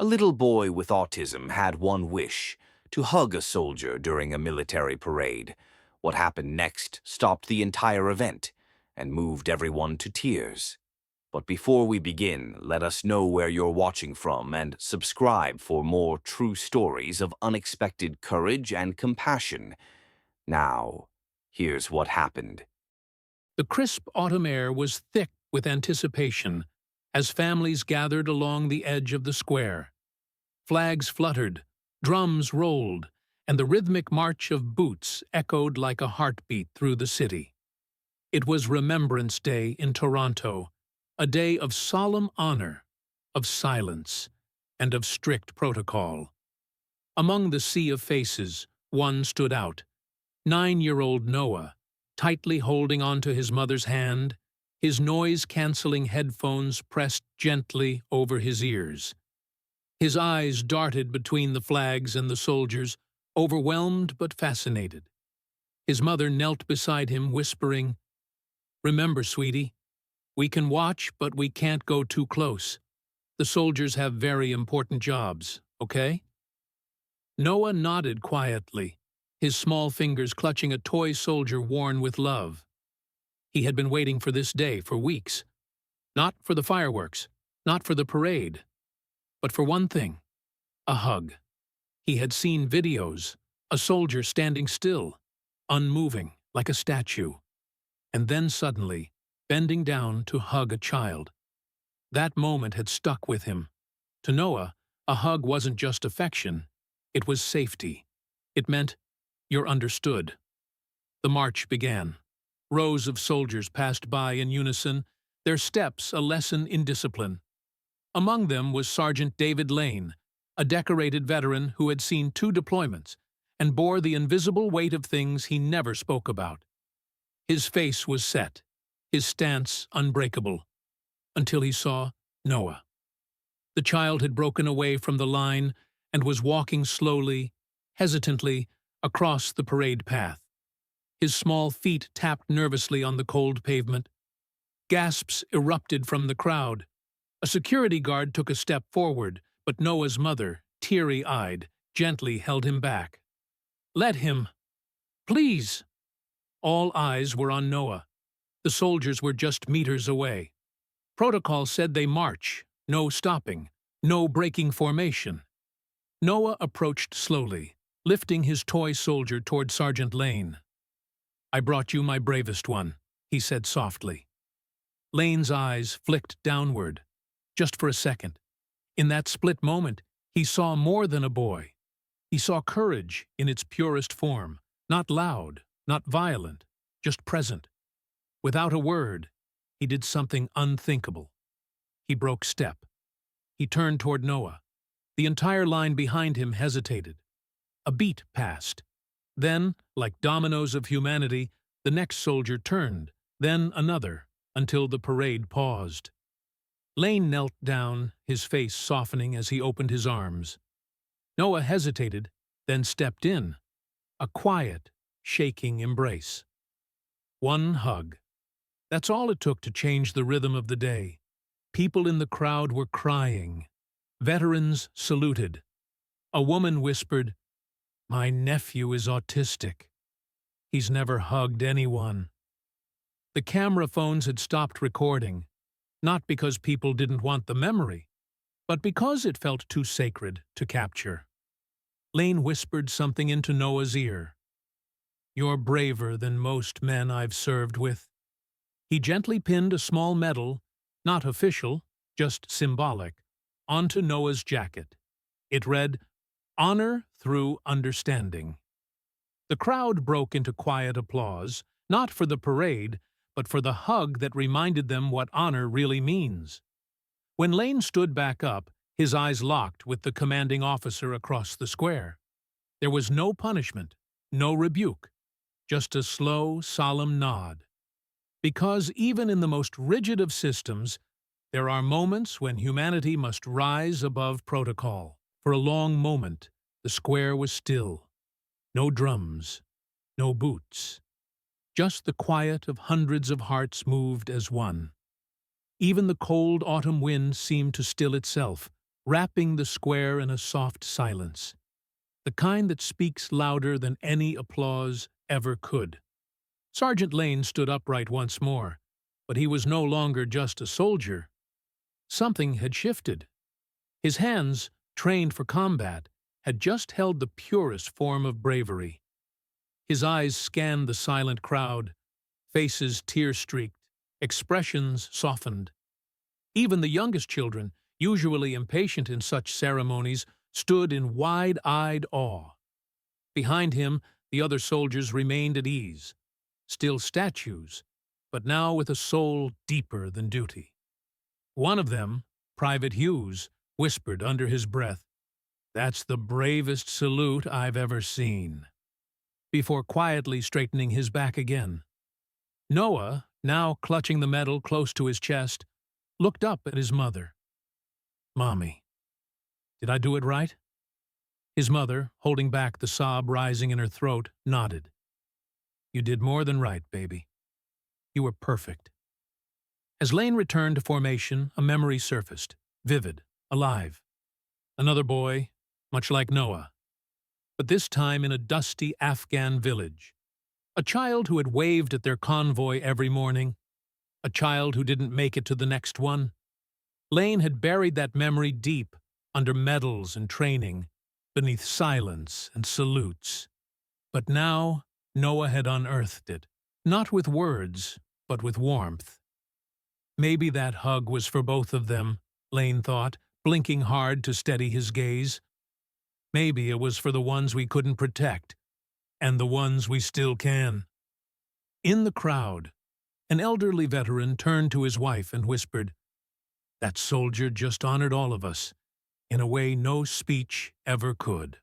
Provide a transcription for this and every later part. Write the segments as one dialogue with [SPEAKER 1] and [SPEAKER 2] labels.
[SPEAKER 1] A little boy with autism had one wish: to hug a soldier during a military parade. What happened next stopped the entire event and moved everyone to tears. But before we begin, let us know where you're watching from and subscribe for more true stories of unexpected courage and compassion. Now, here's what happened.
[SPEAKER 2] The crisp autumn air was thick with anticipation as families gathered along the edge of the square. Flags fluttered, drums rolled, and the rhythmic march of boots echoed like a heartbeat through the city. It was Remembrance Day in Toronto, a day of solemn honor, of silence, and of strict protocol. Among the sea of faces, one stood out: 9-year-old Noah, tightly holding onto his mother's hand, his noise-canceling headphones pressed gently over his ears. His eyes darted between the flags and the soldiers, overwhelmed but fascinated. His mother knelt beside him, whispering, "Remember, sweetie, we can watch, but we can't go too close. The soldiers have very important jobs, okay?" Noah nodded quietly, his small fingers clutching a toy soldier worn with love. He had been waiting for this day for weeks. Not for the fireworks, not for the parade, but for one thing: a hug. He had seen videos, a soldier standing still, unmoving, like a statue, and then suddenly bending down to hug a child. That moment had stuck with him. To Noah, a hug wasn't just affection, it was safety. It meant, "You're understood." The march began. Rows of soldiers passed by in unison, their steps a lesson in discipline. Among them was Sergeant David Lane, a decorated veteran who had seen 2 deployments and bore the invisible weight of things he never spoke about. His face was set, his stance unbreakable, until he saw Noah. The child had broken away from the line and was walking slowly, hesitantly, across the parade path. His small feet tapped nervously on the cold pavement. Gasps erupted from the crowd. A security guard took a step forward, but Noah's mother, teary-eyed, gently held him back. "Let him. Please." All eyes were on Noah. The soldiers were just meters away. Protocol said they march, no stopping, no breaking formation. Noah approached slowly, lifting his toy soldier toward Sergeant Lane. "I brought you my bravest one," he said softly. Lane's eyes flicked downward, just for a second. In that split moment, he saw more than a boy. He saw courage in its purest form, not loud, not violent, just present. Without a word, he did something unthinkable. He broke step. He turned toward Noah. The entire line behind him hesitated. A beat passed. Then, like dominoes of humanity, the next soldier turned, then another, until the parade paused. Lane knelt down, his face softening as he opened his arms. Noah hesitated, then stepped in. A quiet, shaking embrace. One hug. That's all it took to change the rhythm of the day. People in the crowd were crying. Veterans saluted. A woman whispered, "My nephew is autistic. He's never hugged anyone." The camera phones had stopped recording, not because people didn't want the memory, but because it felt too sacred to capture. Lane whispered something into Noah's ear. "You're braver than most men I've served with." He gently pinned a small medal, not official, just symbolic, onto Noah's jacket. It read, "Honor through understanding." The crowd broke into quiet applause, not for the parade, but for the hug that reminded them what honor really means. When Lane stood back up, his eyes locked with the commanding officer across the square. There was no punishment, no rebuke, just a slow, solemn nod. Because even in the most rigid of systems, there are moments when humanity must rise above protocol. For a long moment, the square was still. No drums, no boots. Just the quiet of hundreds of hearts moved as one. Even the cold autumn wind seemed to still itself, wrapping the square in a soft silence, the kind that speaks louder than any applause ever could. Sergeant Lane stood upright once more, but he was no longer just a soldier. Something had shifted. His hands, trained for combat, had just held the purest form of bravery. His eyes scanned the silent crowd, faces tear-streaked, expressions softened. Even the youngest children, usually impatient in such ceremonies, stood in wide-eyed awe. Behind him, the other soldiers remained at ease, still statues, but now with a soul deeper than duty. One of them, Private Hughes, whispered under his breath, "That's the bravest salute I've ever seen," before quietly straightening his back again. Noah, now clutching the medal close to his chest, looked up at his mother. "Mommy, did I do it right?" His mother, holding back the sob rising in her throat, nodded. "You did more than right, baby. You were perfect." As Lane returned to formation, a memory surfaced, vivid, alive. Another boy, much like Noah, but this time in a dusty Afghan village. A child who had waved at their convoy every morning. A child who didn't make it to the next one. Lane had buried that memory deep, under medals and training, beneath silence and salutes. But now Noah had unearthed it, not with words, but with warmth. Maybe that hug was for both of them, Lane thought, blinking hard to steady his gaze. Maybe it was for the ones we couldn't protect, and the ones we still can. In the crowd, an elderly veteran turned to his wife and whispered, "That soldier just honored all of us, in a way no speech ever could."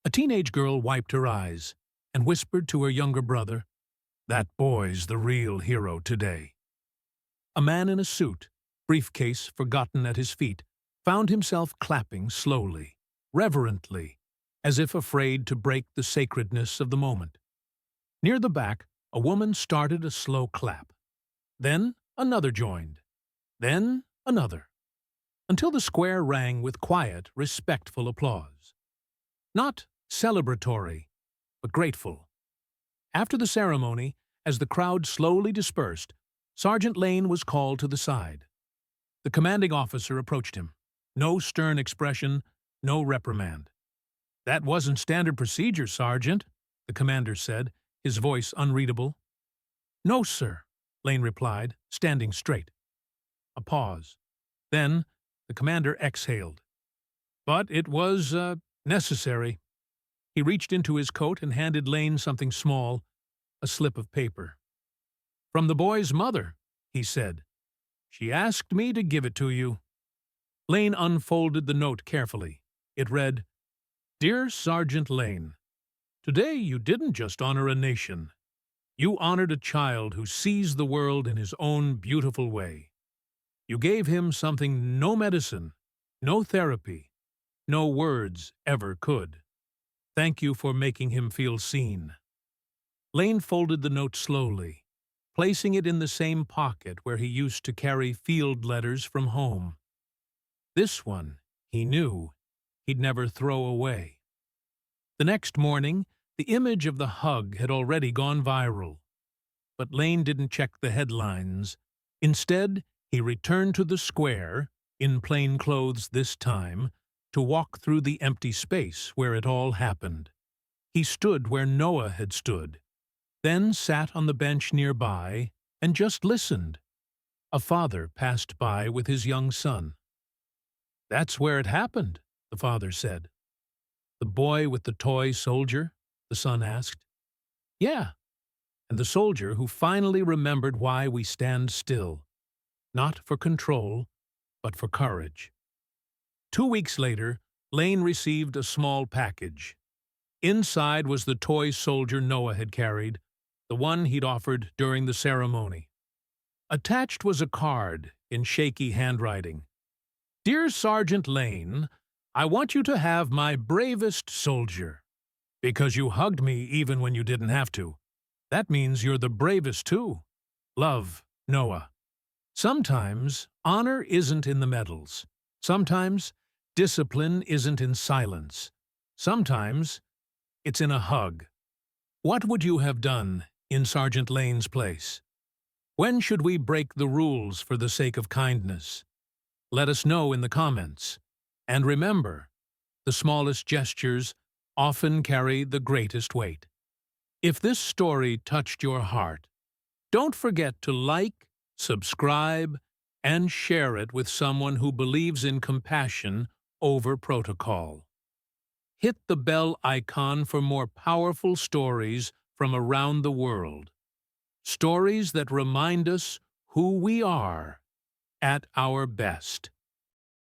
[SPEAKER 2] A teenage girl wiped her eyes and whispered to her younger brother, "That boy's the real hero today." A man in a suit, briefcase forgotten at his feet, found himself clapping slowly, reverently, as if afraid to break the sacredness of the moment. Near the back, a woman started a slow clap. Then another joined. Then another. Until the square rang with quiet, respectful applause. Not celebratory, but grateful. After the ceremony, as the crowd slowly dispersed, Sergeant Lane was called to the side. The commanding officer approached him. No stern expression, no reprimand. "That wasn't standard procedure, Sergeant," the commander said, his voice unreadable. "No, sir," Lane replied, standing straight. A pause. Then the commander exhaled. "But it was, necessary." He reached into his coat and handed Lane something small, a slip of paper. "From the boy's mother," he said. "She asked me to give it to you." Lane unfolded the note carefully. It read, "Dear Sergeant Lane, today you didn't just honor a nation. You honored a child who sees the world in his own beautiful way. You gave him something no medicine, no therapy, no words ever could. Thank you for making him feel seen." Lane folded the note slowly, placing it in the same pocket where he used to carry field letters from home. This one, he knew, he'd never throw away. The next morning, the image of the hug had already gone viral. But Lane didn't check the headlines. Instead, he returned to the square, in plain clothes this time, to walk through the empty space where it all happened. He stood where Noah had stood, then sat on the bench nearby and just listened. A father passed by with his young son. "That's where it happened," the father said. "The boy with the toy soldier?" the son asked. "Yeah, and the soldier who finally remembered why we stand still, not for control, but for courage." 2 weeks later, Lane received a small package. Inside was the toy soldier Noah had carried, the one he'd offered during the ceremony. Attached was a card in shaky handwriting. "Dear Sergeant Lane, I want you to have my bravest soldier. Because you hugged me even when you didn't have to. That means you're the bravest too. Love, Noah." Sometimes honor isn't in the medals. Sometimes Discipline isn't in silence. Sometimes it's in a hug. What would you have done in Sergeant Lane's place? When should we break the rules for the sake of kindness? Let us know in the comments. And remember, the smallest gestures often carry the greatest weight. If this story touched your heart, don't forget to like, subscribe, and share it with someone who believes in compassion over protocol. Hit the bell icon for more powerful stories from around the world. Stories that remind us who we are at our best.